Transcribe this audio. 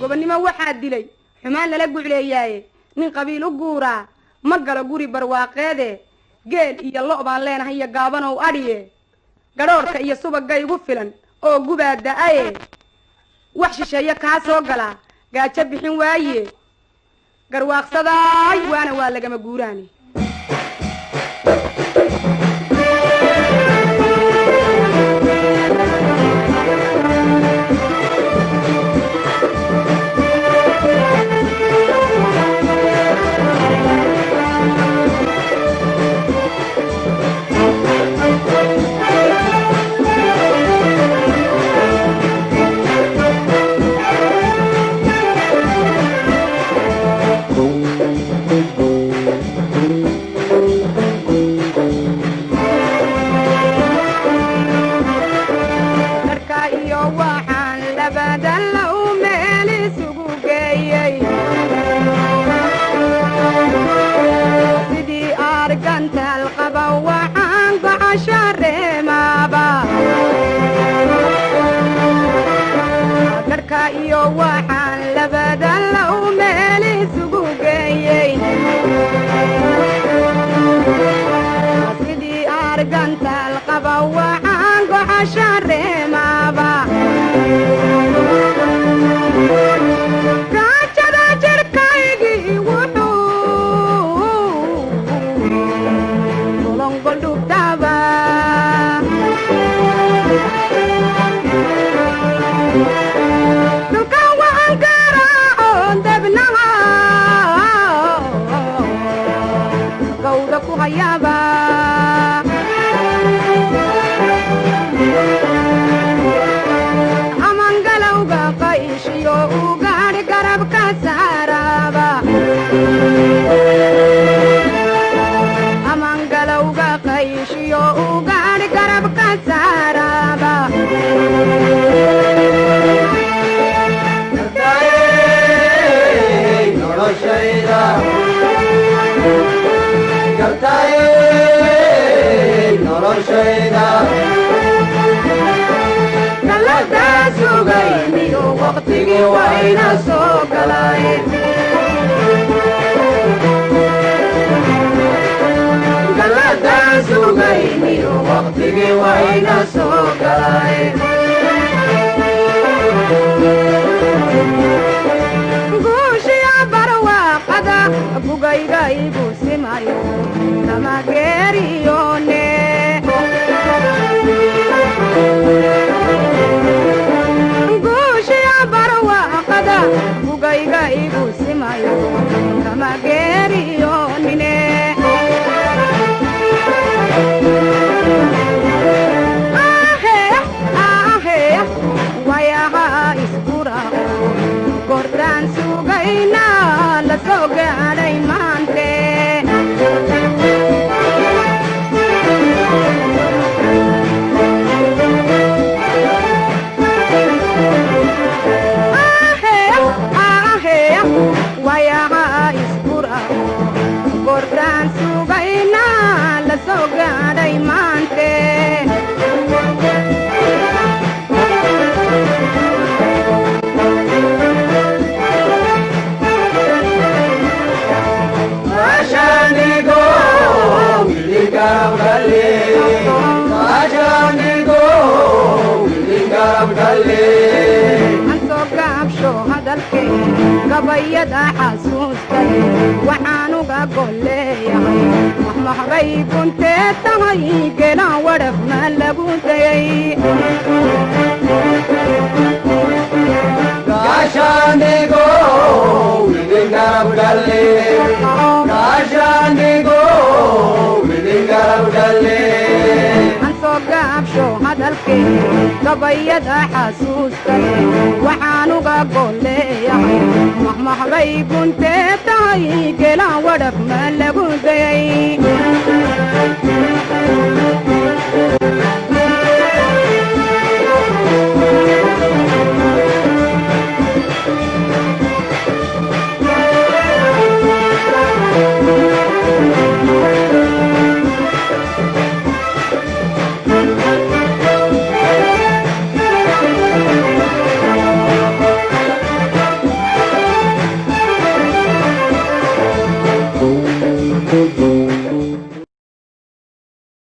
gobonnimo waxaa dilay xumaan lala gucleeyaaye nin qabiil u guuraa ma galo guri barwaaqeede geel iyo lo' baan leenahay iyo gaabanow adhiye gadhoorka iyo subagga igu filan oo gubaa da'aye wax shisheeye kaa soo galaa gaajo bixin waaye garwaaqsadaay waana waa lagama guuraani iyo waxaan labadan la u meel isugu geeyey sidii argantaal qaba waxaan goxasha reemaaba gaajada jirkaygii wuxuu golongol dhubtaba amangalowga qayshiyo u gaadhi garabka saaraba amangalowga qayshiyo u gaadhi garabka saaraba galada sugayniyo waqtigii wayna soo galay galada sugayniyo waqtigii wayna soo galay guushiya barwaaqada bugayga igu simayo tamageeriyone guushiya barwaaqada bugayga igu simayo tamageeriyonine wayaha iskurao gordaan sugayna la soo gaadhay maante wayaha iskurao gordaan sugayna la soo gaadhay maante gabayada xasuustay waxaan uga golleeyahay maxmaxbay guntee tahay gelaan wadhafna lagu dayay gaashaanigo widingarabdhalle gaashaanigo widingarabdhalle gaabsho hadalkee gabayada xasuustay waxaan uga golleeyahay maxmaxbay guntee tahay gelaan wadhafna lagu dayay